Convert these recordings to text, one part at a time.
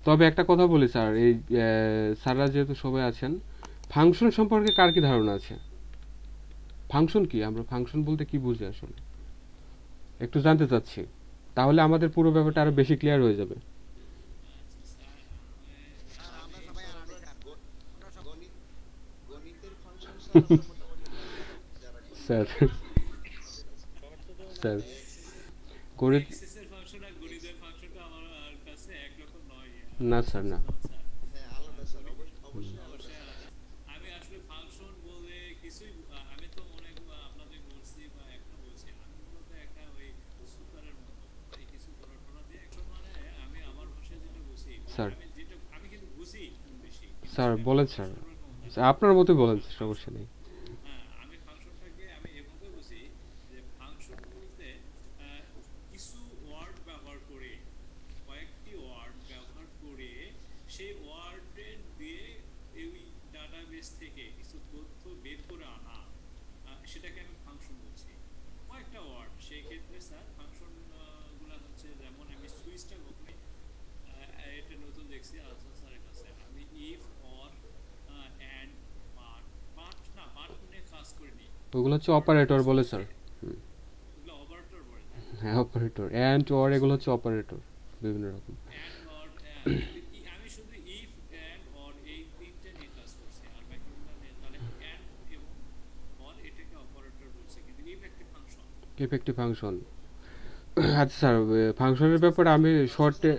তবে একটা কথা বলি স্যার, এই স্যাররা যেহেতু সবাই আছেন, ফাংশন সম্পর্কে কার কি ধারণা আছে? ফাংশন কি, আমরা ফাংশন বলতে কি বুঝি আসলে একটু জানতে চাচ্ছি, তাহলে আমাদের পুরো ব্যাপারটা আরো বেশি ক্লিয়ার হয়ে যাবে। স্যার স্যার করে না স্যার, না। স্যার স্যার বলেন স্যার, আপনার মতো বলেন, সমস্যা নেই। ওগুলো হচ্ছে অপারেটর বলে স্যার। হ্যাঁ, অপারেটর অ্যান্ড অর এগুলো হচ্ছে অপারেটর বিভিন্ন রকম। Effective function. আচ্ছা স্যার, ফাংশনের ব্যাপারে আমি শর্টে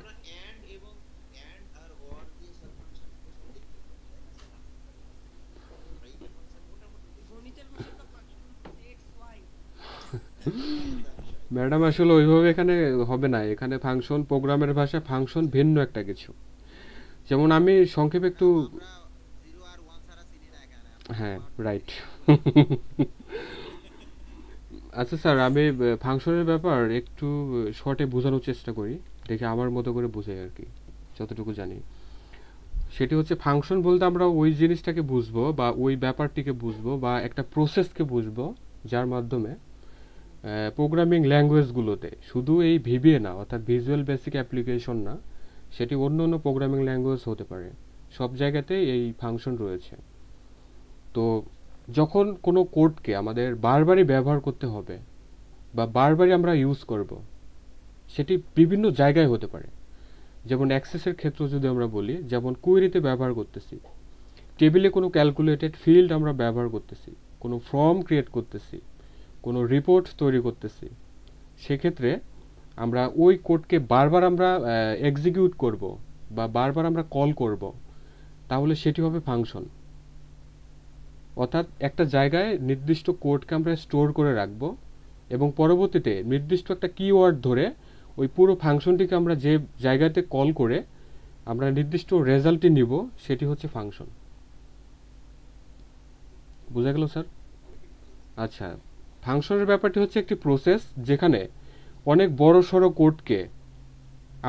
ম্যাডাম আসলে ওইভাবে এখানে হবে না, এখানে ফাংশন প্রোগ্রামের ভাষা, ফাংশন ভিন্ন একটা কিছু। যেমন আমি সংক্ষেপে একটু, হ্যাঁ রাইট। আচ্ছা স্যার, আমি ফাংশনের ব্যাপার একটু শর্টে বোঝানোর চেষ্টা করি, দেখে আমার মতো করে বোঝাই আর কি, যতটুকু জানি। সেটি হচ্ছে ফাংশন বলতে আমরা ওই জিনিসটাকে বুঝবো বা ওই ব্যাপারটিকে বুঝবো বা একটা প্রসেসকে বুঝবো, যার মাধ্যমে প্রোগ্রামিং ল্যাঙ্গুয়েজগুলোতে শুধু এই ভিবিএ না, অর্থাৎ ভিজুয়াল বেসিক অ্যাপ্লিকেশন না, সেটি অন্য অন্য প্রোগ্রামিং ল্যাঙ্গুয়েজ হতে পারে, সব জায়গাতেই এই ফাংশন রয়েছে। তো যখন কোনো কোডকে আমাদের বারবারই ব্যবহার করতে হবে বা বারবারই আমরা ইউজ করব, সেটি বিভিন্ন জায়গায় হতে পারে। যেমন অ্যাক্সেসের ক্ষেত্র যদি আমরা বলি, যেমন কুয়েরিতে ব্যবহার করতেছি, টেবিলে কোনো ক্যালকুলেটেড ফিল্ড আমরা ব্যবহার করতেছি, কোনো ফর্ম ক্রিয়েট করতেছি, কোনো রিপোর্ট তৈরি করতেছি, সেক্ষেত্রে আমরা ওই কোডকে বারবার আমরা এক্সিকিউট করব বা বারবার আমরা কল করব, তাহলে সেটি হবে ফাংশন। অর্থাৎ একটা জায়গায় নির্দিষ্ট কোডকে আমরা স্টোর করে রাখব এবং পরবর্তীতে নির্দিষ্ট একটা কিওয়ার্ড ধরে ওই পুরো ফাংশনটিকে আমরা যে জায়গাতে কল করে আমরা নির্দিষ্ট রেজাল্টটি নিব, সেটি হচ্ছে ফাংশন। বোঝা গেল স্যার? আচ্ছা, ফাংশনের ব্যাপারটি হচ্ছে একটি প্রসেস যেখানে অনেক বড় সড়ো কোডকে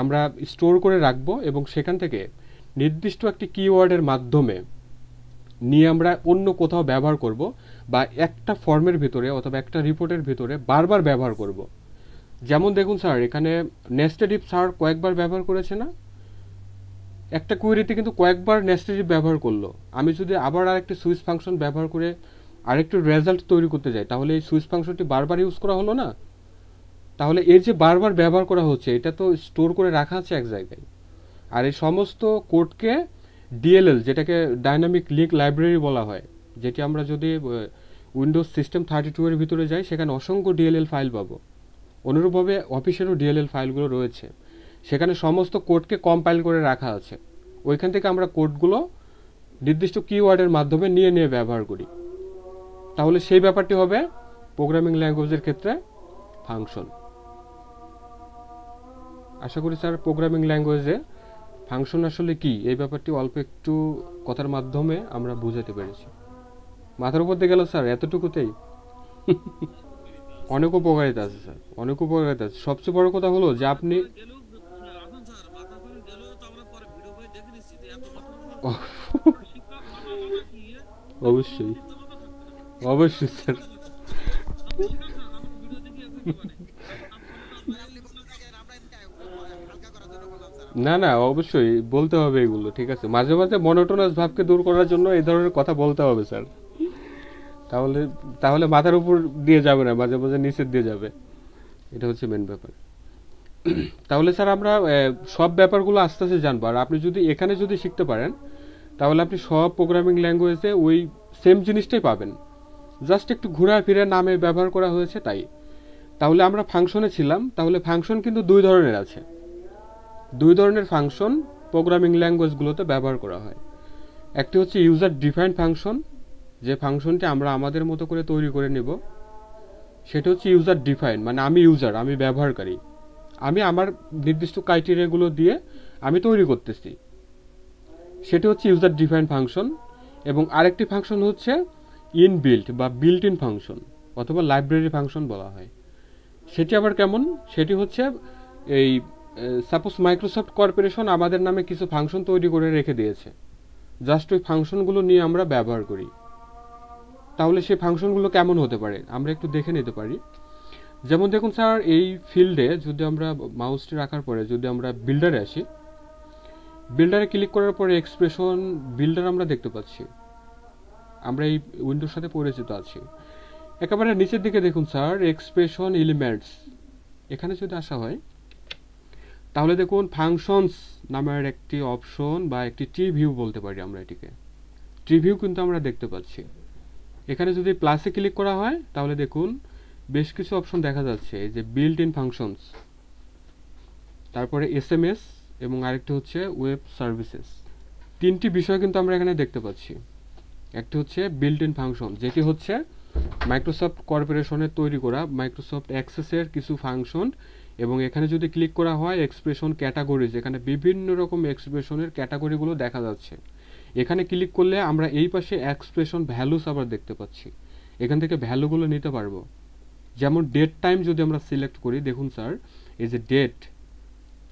আমরা স্টোর করে রাখবো এবং সেখান থেকে নির্দিষ্ট একটি কিওয়ার্ডের মাধ্যমে নিয়ে আমরা অন্য কোথাও ব্যবহার করব বা একটা ফর্মের ভিতরে অথবা একটা রিপোর্টের ভিতরে বারবার ব্যবহার করব। যেমন দেখুন স্যার, এখানে নেস্টেড ইফ স্যার কয়েকবার ব্যবহার করেছে না? একটা কুয়েরিতে কিন্তু কয়েকবার নেস্টেড ইফ ব্যবহার করলো। আমি যদি আবার আরেকটি সুইচ ফাংশন ব্যবহার করে আরেকটু রেজাল্ট তৈরি করতে যাই, তাহলে এই সুইচ ফাংশনটি বারবার ইউজ করা হলো না? তাহলে এর যে বারবার ব্যবহার করা হচ্ছে, এটা তো স্টোর করে রাখা আছে এক জায়গায়। আর এই সমস্ত কোডকে ডিএলএল, যেটাকে ডাইনামিক লিঙ্ক লাইব্রেরি বলা হয়, যেটি আমরা যদি উইন্ডোজ সিস্টেম 32 এর ভিতরে যাই, সেখানে অসংখ্য ডিএলএল ফাইল পাবো। অনুরূপভাবে অফিসেরও ডিএলএল ফাইলগুলো রয়েছে, সেখানে সমস্ত কোডকে কম্পাইল করে রাখা আছে। ওইখান থেকে আমরা কোডগুলো নির্দিষ্ট কিওয়ার্ডের মাধ্যমে নিয়ে নিয়ে ব্যবহার করি। তাহলে সেই ব্যাপারটি হবে প্রোগ্রামিং ল্যাঙ্গুয়েজের ক্ষেত্রে ফাংশন। আশা করি স্যার প্রোগ্রামিং ল্যাঙ্গুয়েজে ফাংশন আসলে কি, এই ব্যাপারটি অল্প একটু কথার মাধ্যমে আমরা বুঝাতে পেরেছি। মাথার উপর দিয়ে গেল স্যার এতটুকুতেই? অনেক উপকারিতা আছে স্যার, অনেক উপকারিতা আছে। সবচেয়ে বড় কথা হলো যে আপনি অবশ্যই অবশ্যই স্যার। না না, অবশ্যই বলতে হবে এগুলো, ঠিক আছে, মাঝে মাঝে মনোটোনাস ভাবকে দূর করার জন্য এই ধরনের কথা বলতে হবে স্যার। তাহলে তাহলে মাথার উপর দিয়ে যাবে না, মাঝে মাঝে নিচের দিয়ে যাবে। এটা হচ্ছে মেন ব্যাপার। তাহলে স্যার আমরা সব ব্যাপারগুলো আস্তে আস্তে জানবো। আর আপনি যদি এখানে যদি শিখতে পারেন, তাহলে আপনি সব প্রোগ্রামিং ল্যাঙ্গুয়েজে ওই সেম জিনিসটাই পাবেন, জাস্ট একটু ঘোরা ফিরে নামে ব্যবহার করা হয়েছে তাই। তাহলে আমরা ফাংশনে ছিলাম, তাহলে ফাংশন কিন্তু দুই ধরনের আছে। দুই ধরনের ফাংশন প্রোগ্রামিং ল্যাঙ্গুয়েজগুলোতে ব্যবহার করা হয়। একটি হচ্ছে ইউজার ডিফাইন্ড ফাংশন, যে ফাংশনটি আমরা আমাদের মতো করে তৈরি করে নেব, সেটা হচ্ছে ইউজার ডিফাইন, মানে আমি ইউজার, আমি ব্যবহারকারী, আমি আমার নির্দিষ্ট ক্রাইটেরিয়াগুলো দিয়ে আমি তৈরি করতেছি, সেটা হচ্ছে ইউজার ডিফাইন ফাংশন। এবং আরেকটি ফাংশন হচ্ছে ইনবিল্ট বা বিল্ট ইন ফাংশন, অথবা লাইব্রেরি ফাংশন বলা হয়। সেটি আবার কেমন? সেটি হচ্ছে এই সাপোজ মাইক্রোসফট কর্পোরেশন আমাদের নামে কিছু ফাংশন তৈরি করে রেখে দিয়েছে, জাস্ট ওই ফাংশনগুলো নিয়ে আমরা ব্যবহার করি। তাহলে সেই ফাংশনগুলো কেমন হতে পারে আমরা একটু দেখে নিতে পারি। যেমন দেখুন স্যার, এই ফিল্ডে যদি আমরা মাউসটি রাখার পরে যদি আমরা বিল্ডারে আসি, বিল্ডারে ক্লিক করার পরে এক্সপ্রেশন বিল্ডার আমরা দেখতে পাচ্ছি, আমরা এই উইন্ডোর সাথে পরিচিত আছি। একেবারে নিচের দিকে দেখুন স্যার, এক্সপ্রেশন এলিমেন্টস, এখানে যদি আসা হয় তাহলে দেখুন ফাংশনস নামের একটি অপশন বা একটি ট্রি ভিউ বলতে পারি আমরা এটিকে, ট্রি ভিউ কিন্তু আমরা দেখতে পাচ্ছি। এখানে যদি প্লাসে ক্লিক করা হয় তাহলে দেখুন বেশ কিছু অপশন দেখা যাচ্ছে, এই যে বিল্ট ইন ফাংশনস, তারপরে এসএমএস, এবং আরেকটি হচ্ছে ওয়েব সার্ভিসেস। তিনটি বিষয় কিন্তু আমরা এখানে দেখতে পাচ্ছি। একটি হচ্ছে বিল্ট ইন ফাংশন, যেটি হচ্ছে মাইক্রোসফট কর্পোরেশনের তৈরি করা মাইক্রোসফট অ্যাক্সেসের কিছু ফাংশন, এবং এখানে যদি ক্লিক করা হয় এক্সপ্রেশন ক্যাটাগরিজ, এখানে বিভিন্ন রকম এক্সপ্রেশনের ক্যাটাগরিগুলো দেখা যাচ্ছে। এখানে ক্লিক করলে আমরা এই পাশে এক্সপ্রেশন ভ্যালুস আবার দেখতে পাচ্ছি, এখান থেকে ভ্যালুগুলো নিতে পারবো। যেমন ডেট টাইম যদি আমরা সিলেক্ট করি, দেখুন স্যার, এই যে ডেট,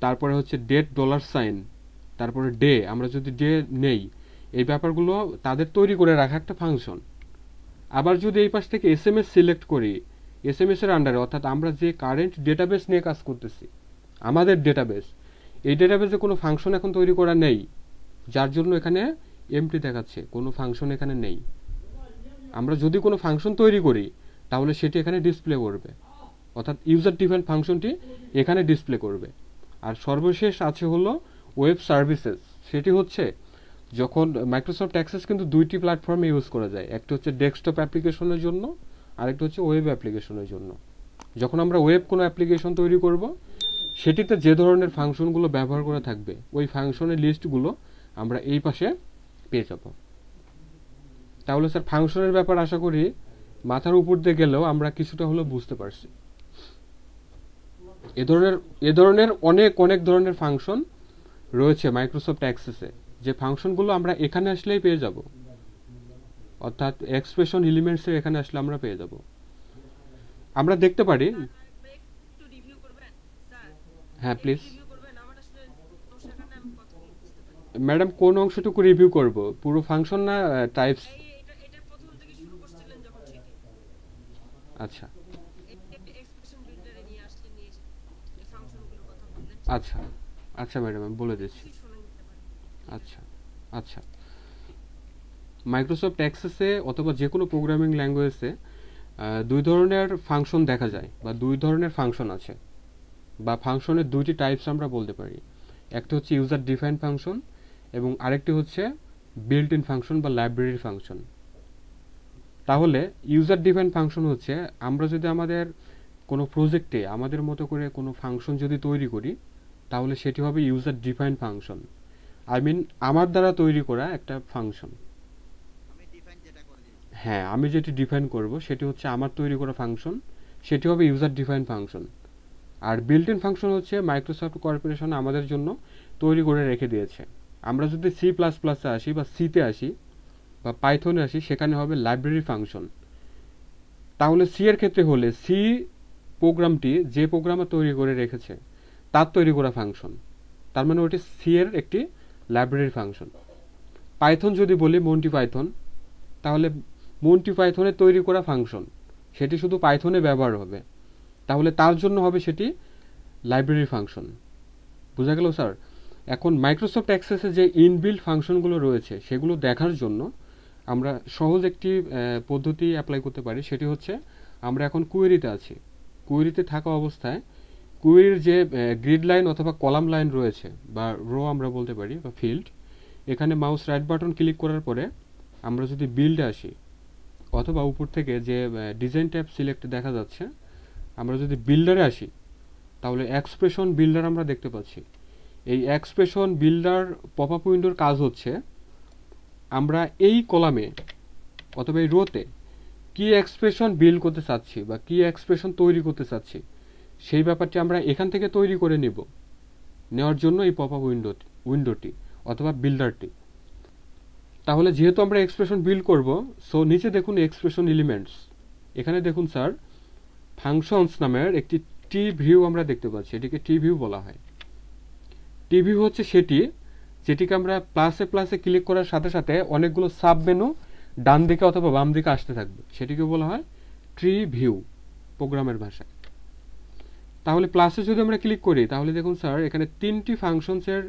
তারপরে হচ্ছে ডেট ডলার সাইন, তারপরে ডে, আমরা যদি ডে নেই, এই ব্যাপারগুলো তাদের তৈরি করে রাখা একটা ফাংশন। আবার যদি এই পাশ থেকে এসএমএস সিলেক্ট করি, এসএমএস এর আন্ডারে, অর্থাৎ আমরা যে কারেন্ট ডেটাবেস নিয়ে কাজ করতেছি, আমাদের ডেটাবেস, এই ডেটাবেসে কোনো ফাংশন এখন তৈরি করা নেই, যার জন্য এখানে এমটি দেখাচ্ছে, কোনো ফাংশন এখানে নেই। আমরা যদি কোনো ফাংশন তৈরি করি তাহলে সেটি এখানে ডিসপ্লে করবে, অর্থাৎ ইউজার ডিফাইন্ড ফাংশনটি এখানে ডিসপ্লে করবে। আর সর্বশেষ আছে হলো ওয়েব সার্ভিসেস, সেটি হচ্ছে যখন মাইক্রোসফট অ্যাক্সেস কিন্তু দুইটি প্ল্যাটফর্মে ইউজ করা যায়, একটা হচ্ছে ডেস্কটপ অ্যাপ্লিকেশনের জন্য, আরেকটা হচ্ছে ওয়েব অ্যাপ্লিকেশনের জন্য। যখন আমরা ওয়েব কোনো অ্যাপ্লিকেশন তৈরি করব, সেটিতে যে ধরনের ফাংশনগুলো ব্যবহার করা থাকবে ওই ফাংশনের লিস্টগুলো আমরা এই পাশে পেয়ে যাব। তাহলে স্যার ফাংশনের ব্যাপার আশা করি মাথার উপর দিয়ে গেলেও আমরা কিছুটা হলেও বুঝতে পারছি। এ ধরনের অনেক অনেক ধরনের ফাংশন রয়েছে মাইক্রোসফট অ্যাক্সেসে, যে ফাংশনগুলো আমরা এখানে আসলেই পেয়ে যাব, অর্থাৎ এক্সপ্রেশন এলিমেন্টসের এখানে আসলে আমরা পেয়ে যাব। আমরা দেখতে পারি, হ্যাঁ প্লিজ ম্যাডাম, কোন অংশটুকু রিভিউ করব, পুরো ফাংশন না টাইপস? আচ্ছা আচ্ছা আচ্ছা ম্যাডাম, আমি বলে দিচ্ছি। আচ্ছা আচ্ছা, মাইক্রোসফট অ্যাক্সেসে অথবা যে কোনো প্রোগ্রামিং ল্যাঙ্গুয়েজে দুই ধরনের ফাংশন দেখা যায়, বা দুই ধরনের ফাংশন আছে, বা ফাংশনের দুইটি টাইপস আমরা বলতে পারি। একটা হচ্ছে ইউজার ডিফাইন ফাংশন, এবং আরেকটি হচ্ছে বিল্ট ইন ফাংশন বা লাইব্রেরি ফাংশন। তাহলে ইউজার ডিফাইন ফাংশন হচ্ছে আমরা যদি আমাদের কোনো প্রজেক্টে আমাদের মতো করে কোনো ফাংশন যদি তৈরি করি, তাহলে সেটি হবে user define function, I mean আমার দ্বারা তৈরি করা একটা ফাংশন। হ্যাঁ, আমি যেটি ডিফাইন করব সেটি হচ্ছে আমার তৈরি করা ফাংশন, সেটি হবে ইউজার ডিফাইন ফাংশন। আর বিল্ট ইন ফাংশন হচ্ছে মাইক্রোসফট কর্পোরেশন আমাদের জন্য তৈরি করে রেখে দিয়েছে। আমরা যদি সি প্লাস প্লাসে আসি বা সিতে আসি বা পাইথনে আসি, সেখানে হবে লাইব্রেরি ফাংশন। তাহলে সি এর ক্ষেত্রে হলে সি প্রোগ্রামটি যে প্রোগ্রামে তৈরি করে রেখেছে তার তৈরি করা ফাংশন, তার মানে ওটি সি এর একটি লাইব্রেরি ফাংশন। পাইথন যদি বলি মন্টি পাইথন, তাহলে মন্টি পাইথনের তৈরি করা ফাংশন, সেটি শুধু পাইথনে ব্যবহার হবে, তাহলে তার জন্য হবে সেটি লাইব্রেরি ফাংশন। বোঝা গেল স্যার? এখন মাইক্রোসফট অ্যাক্সেসে যে ইনবিল্ট ফাংশনগুলো রয়েছে সেগুলো দেখার জন্য আমরা সহজ একটি পদ্ধতি অ্যাপ্লাই করতে পারি। সেটি হচ্ছে আমরা এখন কুয়েরিতে আছি। কুয়েরিতে থাকা অবস্থায় কুয়েরির যে গ্রিড লাইন অথবা কলাম লাইন রয়েছে বা রো আমরা বলতে পারি বা ফিল্ড, এখানে মাউস রাইট বাটন ক্লিক করার পরে আমরা যদি বিল্ডে আসি অথবা উপর থেকে যে ডিজাইন ট্যাব সিলেক্ট দেখা যাচ্ছে, আমরা যদি বিল্ডারে আসি তাহলে এক্সপ্রেশন বিল্ডার আমরা দেখতে পাচ্ছি। এই এক্সপ্রেশন বিল্ডার পপ আপ উইন্ডোর কাজ হচ্ছে আমরা এই কলামে অথবা এই রোতে কি এক্সপ্রেশন বিল্ড করতে চাচ্ছি বা কি এক্সপ্রেশন তৈরি করতে চাচ্ছি সেই ব্যাপারটি আমরা এখান থেকে তৈরি করে নেওয়ার জন্য এই পপ আপ উইন্ডোটি অথবা বিল্ডারটি। তাহলে যেহেতু আমরা এক্সপ্রেশন বিল্ড করব, সো নিচে দেখুন এক্সপ্রেশন এলিমেন্টস, এখানে দেখুন স্যার ফাংশনস নামের একটি টি ভিউ আমরা দেখতে পাচ্ছি। এটিকে টি ভিউ বলা হয়। টি ভিউ হচ্ছে সেটি যেটিকে আমরা প্লাসে প্লাসে ক্লিক করার সাথে সাথে অনেকগুলো সাব মেনু ডান দিকে অথবা বাম দিকে আসতে থাকবে, সেটিকে বলা হয় ট্রি ভিউ প্রোগ্রামের ভাষায়। তাহলে প্লাসে যদি আমরা ক্লিক করি তাহলে দেখুন স্যার এখানে 3টি ফাংশনসের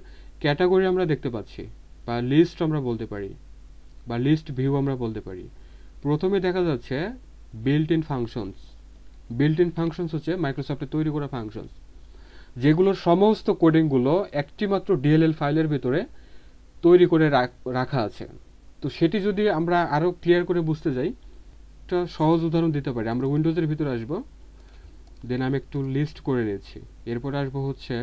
ক্যাটাগরি আমরা দেখতে পাচ্ছি বা লিস্ট আমরা বলতে পারি বা লিস্ট ভিউ আমরা বলতে পারি। প্রথমে দেখা যাচ্ছে built in functions. Built in functions হচ্ছে মাইক্রোসফটের তৈরি করা ফাংশনস, যেগুলোর সমস্ত কোডিংগুলো একটি মাত্র ডিএলএল ফাইলের ভিতরে তৈরি করে রাখা আছে। তো সেটি যদি আমরা আরও ক্লিয়ার করে বুঝতে যাই, একটা সহজ উদাহরণ দিতে পারি। আমরা উইন্ডোজের ভিতরে আসবো, দেন আমি একটু লিস্ট করে নিচ্ছি। এরপরে আসবো হচ্ছে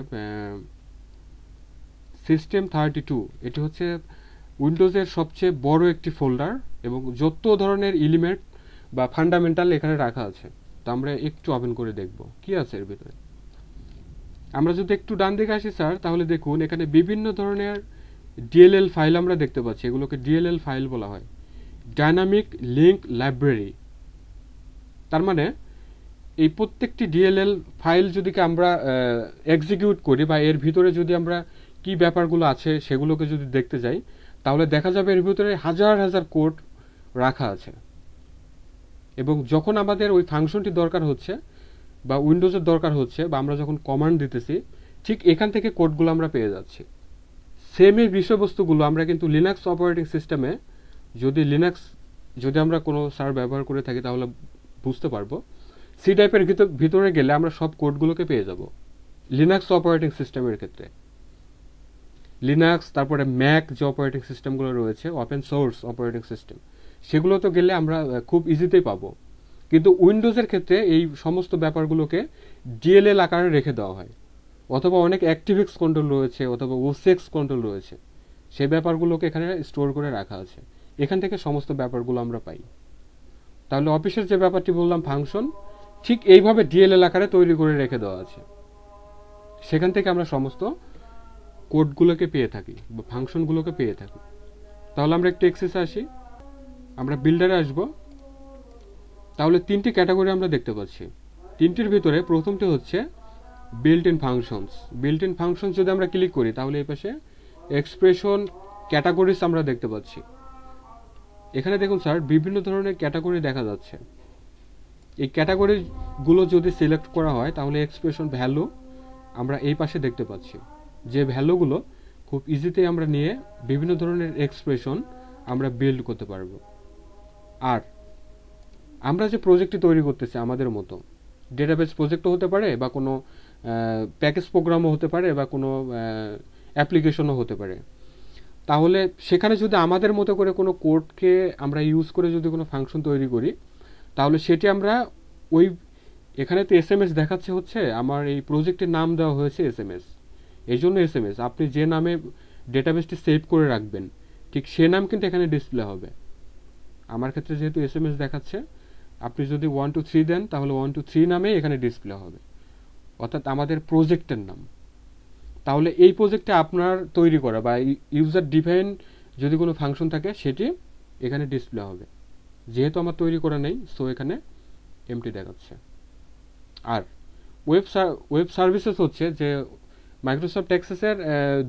সিস্টেম 32। এটি হচ্ছে উইন্ডোজের সবচেয়ে বড় একটি ফোল্ডার এবং যত ধরনের এলিমেন্ট বা ফান্ডামেন্টাল এখানে রাখা আছে। তো আমরা একটু ওপেন করে দেখব কি আছে এর ভিতরে। আমরা যদি একটু ডান দিকে আসি স্যার, তাহলে দেখুন এখানে বিভিন্ন ধরনের ডিএলএল ফাইল আমরা দেখতে পাচ্ছি। এগুলোকে ডিএলএল ফাইল বলা হয়, ডাইনামিক লিঙ্ক লাইব্রেরি। তার মানে এই প্রত্যেকটি ডিএলএল ফাইল যদি আমরা এক্সিকিউট করি বা এর ভিতরে যদি আমরা কি ব্যাপারগুলো আছে সেগুলোকে যদি দেখতে যাই, তাহলে দেখা যাবে এর ভিতরে হাজার হাজার কোড রাখা আছে। এবং যখন আমাদের ওই ফাংশনটি দরকার হচ্ছে বা উইন্ডোজের দরকার হচ্ছে বা আমরা যখন কমান্ড দিতেছি, ঠিক এখান থেকে কোডগুলো আমরা পেয়ে যাচ্ছি। সেম এই বিষয়বস্তুগুলো আমরা কিন্তু লিনাক্স অপারেটিং সিস্টেমে যদি আমরা কোনো সার ব্যবহার করে থাকি তাহলে বুঝতে পারবো। সি টাইপের ভিতরে গেলে আমরা সব কোডগুলোকে পেয়ে যাব লিনাক্স অপারেটিং সিস্টেমের ক্ষেত্রে। লিনাক্স, তারপরে ম্যাক যে অপারেটিং সিস্টেমগুলো রয়েছে, ওপেন সোর্স অপারেটিং সিস্টেম, সেগুলো তো গেলে আমরা খুব ইজিতেই পাবো। কিন্তু উইন্ডোজের ক্ষেত্রে এই সমস্ত ব্যাপারগুলোকে ডিএলএল আকারে রেখে দেওয়া হয়, অথবা অনেক অ্যাক্টিভএক্স কন্ট্রোল রয়েছে অথবা ওসিএক্স কন্ট্রোল রয়েছে, সেই ব্যাপারগুলোকে এখানে স্টোর করে রাখা আছে। এখান থেকে সমস্ত ব্যাপারগুলো আমরা পাই। তাহলে অফিসের যে ব্যাপারটি বললাম ফাংশন, ঠিক এইভাবে ডিএলএল আকারে তৈরি করে রেখে দেওয়া আছে। সেখান থেকে আমরা সমস্ত কোডগুলোকে পেয়ে থাকি বা ফাংশনগুলোকে পেয়ে থাকি। তাহলে আমরা একটু এক্সেসে আসি, আমরা বিল্ডারে আসব। তাহলে 3টি ক্যাটাগরি আমরা দেখতে পাচ্ছি। 3টির ভিতরে প্রথমটি হচ্ছে built in functions. Built in functions যদি আমরা ক্লিক করি তাহলে এই পাশে এক্সপ্রেশন ক্যাটাগরিজ আমরা দেখতে পাচ্ছি। এখানে দেখুন স্যার বিভিন্ন ধরনের ক্যাটাগরি দেখা যাচ্ছে। এই ক্যাটাগরিগুলো যদি সিলেক্ট করা হয় তাহলে এক্সপ্রেশন ভ্যালু আমরা এই পাশে দেখতে পাচ্ছি, যে ভ্যালুগুলো খুব ইজিতেই আমরা নিয়ে বিভিন্ন ধরনের এক্সপ্রেশন আমরা বিল্ড করতে পারবো। আর আমরা যে প্রজেক্টটি তৈরি করতেছি আমাদের মতো, ডেটাবেস প্রজেক্টও হতে পারে বা কোনো প্যাকেজ প্রোগ্রামও হতে পারে বা কোনো অ্যাপ্লিকেশনও হতে পারে। তাহলে সেখানে যদি আমাদের মতো করে কোনো কোডকে আমরা ইউজ করে যদি কোনো ফাংশন তৈরি করি, তাহলে সেটি আমরা ওই এখানে তো এসএমএস দেখাচ্ছে হচ্ছে আমার এই প্রজেক্টের নাম দেওয়া হয়েছে এসএমএস, এই জন্য এসএমএস। আপনি যে নামে ডেটাবেসটি সেভ করে রাখবেন ঠিক সে নাম কিন্তু এখানে ডিসপ্লে হবে। আমার ক্ষেত্রে যেহেতু এসএমএস দেখাচ্ছে, আপনি যদি 1 2 3 দেন তাহলে 1 2 3 নামে এখানে ডিসপ্লে হবে, অর্থাৎ আমাদের প্রজেক্টের নাম। তাহলে এই প্রজেক্টে আপনার তৈরি করা বা ইউজার ডিফাইন যদি কোনো ফাংশন থাকে সেটি এখানে ডিসপ্লে হবে। যেহেতু আমার তৈরি করা নেই, সো এখানে এমটি দেখাচ্ছে। আর ওয়েব সার্ভিসেস হচ্ছে যে মাইক্রোসফট অ্যাক্সেসের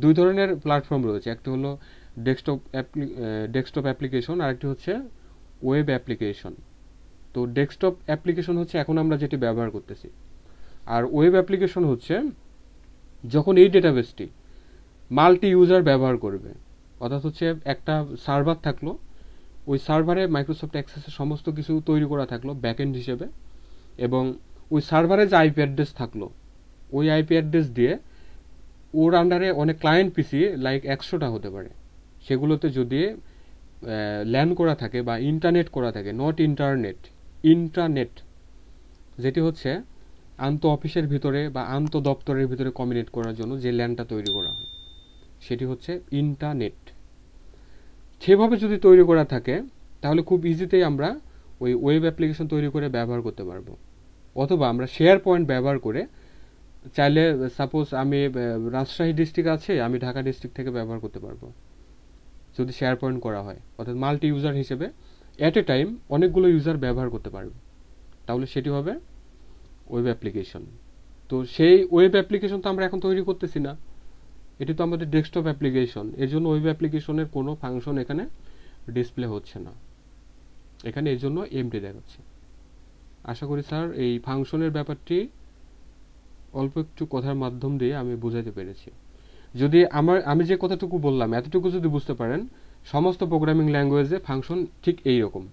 2 ধরনের প্ল্যাটফর্ম রয়েছে। একটি হলো ডেস্কটপ অ্যাপ্লিকেশন, আর একটি হচ্ছে ওয়েব অ্যাপ্লিকেশন। তো ডেস্কটপ অ্যাপ্লিকেশন হচ্ছে এখন আমরা যেটি ব্যবহার করতেছি, আর ওয়েব অ্যাপ্লিকেশন হচ্ছে যখন এই ডেটাবেসটি মাল্টি ইউজার ব্যবহার করবে। অর্থাৎ হচ্ছে একটা সার্ভার থাকলো, ওই সার্ভারে মাইক্রোসফট অ্যাক্সেসের সমস্ত কিছু তৈরি করা থাকলো ব্যাকএন্ড হিসেবে, এবং ওই সার্ভারে যে আইপি অ্যাড্রেস থাকলো ওই আইপি অ্যাড্রেস দিয়ে ওর আন্ডারে অনেক ক্লায়েন্ট পিসি লাইক 100টা হতে পারে, সেগুলোতে যদি ল্যান করা থাকে বা ইন্টারনেট করা থাকে, নট ইন্টারনেট, ইন্ট্রানেট, যেটি হচ্ছে আন্ত অফিসের ভিতরে বা আন্ত দপ্তরের ভিতরে কমিউনিকেট করার জন্য যে ল্যানটা তৈরি করা হয় সেটি হচ্ছে ইন্টারনেট। সেভাবে যদি তৈরি করা থাকে তাহলে খুব ইজিতেই আমরা ওই ওয়েব অ্যাপ্লিকেশন তৈরি করে ব্যবহার করতে পারবো। অথবা আমরা শেয়ার পয়েন্ট ব্যবহার করে চাইলে, সাপোজ আমি রাজশাহী ডিস্ট্রিক্ট আছে, আমি ঢাকা ডিস্ট্রিক্ট থেকে ব্যবহার করতে পারবো যদি শেয়ার পয়েন্ট করা হয়, অর্থাৎ মাল্টি ইউজার হিসেবে অ্যাট এ টাইম অনেকগুলো ইউজার ব্যবহার করতে পারবে, তাহলে সেটি হবে ওয়েব অ্যাপ্লিকেশন। তো সেই ওয়েব অ্যাপ্লিকেশন তো আমরা এখন তৈরি করতেছি না, এটি তো আমাদের ডেস্কটপ অ্যাপ্লিকেশন, এর জন্য ওয়েব অ্যাপ্লিকেশনের কোনো ফাংশন এখানে ডিসপ্লে হচ্ছে না, এখানে এর জন্য এমটি দেখাচ্ছে। আশা করি স্যার এই ফাংশনের ব্যাপারটি অল্প একটু কথার মাধ্যম দিয়ে আমি বোঝাতে পেরেছি। যদি আমি যে কথাটুকু বললাম এতটুকু যদি বুঝতে পারেন, সমস্ত প্রোগ্রামিং ল্যাঙ্গুয়েজে ফাংশন ঠিক এই রকম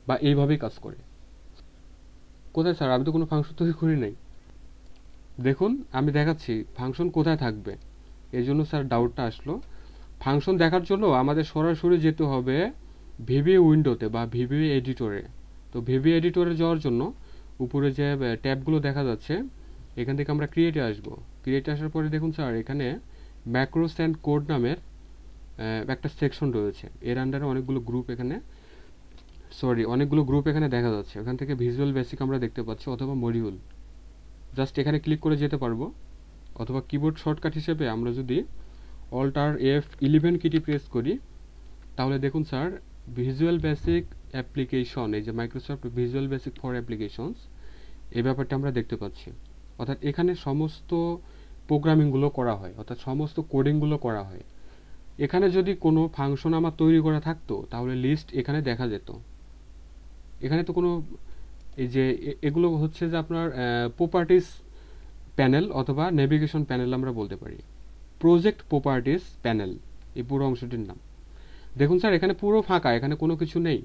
বা এইভাবেই কাজ করে। কোথায় স্যার? আমি তো কোনো ফাংশন তৈরি করি নাই। দেখুন আমি দেখাচ্ছি ফাংশন কোথায় থাকবে, এই জন্য স্যার ডাউটটা আসলো। ফাংশন দেখার জন্য আমাদের সরাসরি যেতে হবে ভিবি উইন্ডোতে বা ভিবি এডিটরে। তো ভিবি এডিটরে যাওয়ার জন্য উপরে যে ট্যাবগুলো দেখা যাচ্ছে এখান থেকে আমরা ক্রিয়েটে আসবো। ক্রিয়েটে আসার পরে দেখুন স্যার এখানে ম্যাক্রোস অ্যান্ড কোড নামের একটা সেকশন রয়েছে, এর আন্ডারে অনেকগুলো গ্রুপ এখানে দেখা যাচ্ছে। ওখান থেকে ভিজুয়াল বেসিক আমরা দেখতে পাচ্ছি অথবা মডিউল, জাস্ট এখানে ক্লিক করে যেতে পারবো। অথবা কিবোর্ড শর্টকাট হিসেবে আমরা যদি অল্টার F11 কিটি প্রেস করি তাহলে দেখুন স্যার ভিজুয়াল বেসিক অ্যাপ্লিকেশন, এই যে Microsoft visual basic for applications, এই ব্যাপারটা আমরা দেখতে পাচ্ছি। অর্থাৎ এখানে সমস্ত প্রোগ্রামিংগুলো করা হয়, অর্থাৎ সমস্ত কোডিংগুলো করা হয়। এখানে যদি কোনো ফাংশন আমার তৈরি করা থাকতো তাহলে লিস্ট এখানে দেখা যেত। এখানে তো কোনো এই যে এগুলো হচ্ছে যে আপনার প্রপার্টিস প্যানেল অথবা নেভিগেশন প্যানেল আমরা বলতে পারি। প্রজেক্ট প্রপার্টিস প্যানেল এই পুরো অংশটির নাম। দেখুন স্যার এখানে পুরো ফাঁকা, এখানে কোনো কিছু নেই।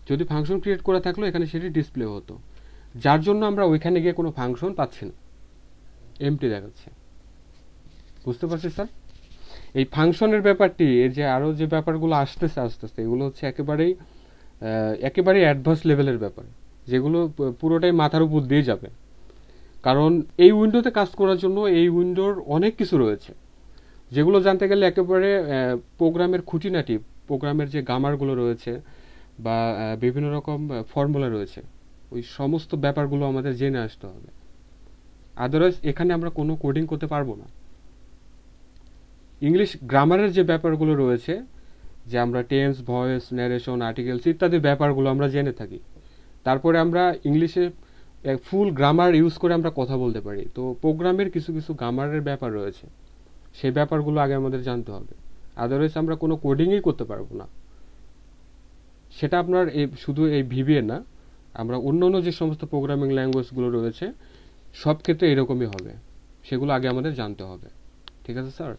যদি ফাংশন ক্রিয়েট করা থাকলো এখানে সেটি ডিসপ্লে হতো, যার জন্য আমরা ওইখানে গিয়ে কোনো ফাংশন পাচ্ছি না, এমটি দেখাচ্ছে। বুঝতে পারছি স্যার? এই ফাংশনের ব্যাপারটি, এর যে আরও যে ব্যাপারগুলো আসতেছে আস্তে আস্তে, এগুলো হচ্ছে একেবারেই অ্যাডভান্স লেভেলের ব্যাপার, যেগুলো পুরোটাই মাথার উপর দিয়ে যাবে। কারণ এই উইন্ডোতে কাজ করার জন্য এই উইন্ডোর অনেক কিছু রয়েছে, যেগুলো জানতে গেলে একেবারে প্রোগ্রামের খুঁটিনাটি, প্রোগ্রামের যে গ্রামারগুলো রয়েছে বা বিভিন্ন রকম ফর্মুলা রয়েছে, ওই সমস্ত ব্যাপারগুলো আমাদের জেনে আসতে হবে। আদারওয়াইজ এখানে আমরা কোনো কোডিং করতে পারবো না। ইংলিশ গ্রামারের যে ব্যাপারগুলো রয়েছে, যে আমরা টেন্স, ভয়েস, ন্যারেশন, আর্টিকেলস ইত্যাদি ব্যাপারগুলো আমরা জেনে থাকি, তারপরে আমরা ইংলিশে ফুল গ্রামার ইউজ করে আমরা কথা বলতে পারি। তো প্রোগ্রামের কিছু কিছু গ্রামারের ব্যাপার রয়েছে, সেই ব্যাপারগুলো আগে আমাদের জানতে হবে, আদারওয়াইজ আমরা কোনো কোডিংই করতে পারবো না। সেটা আপনার শুধু এই ভিবিএ না, আমরা অন্য যে সমস্ত প্রোগ্রামিং ল্যাঙ্গুয়েজগুলো রয়েছে সব ক্ষেত্রে এরকমই হবে, সেগুলো আগে আমাদের জানতে হবে। ঠিক আছে স্যার?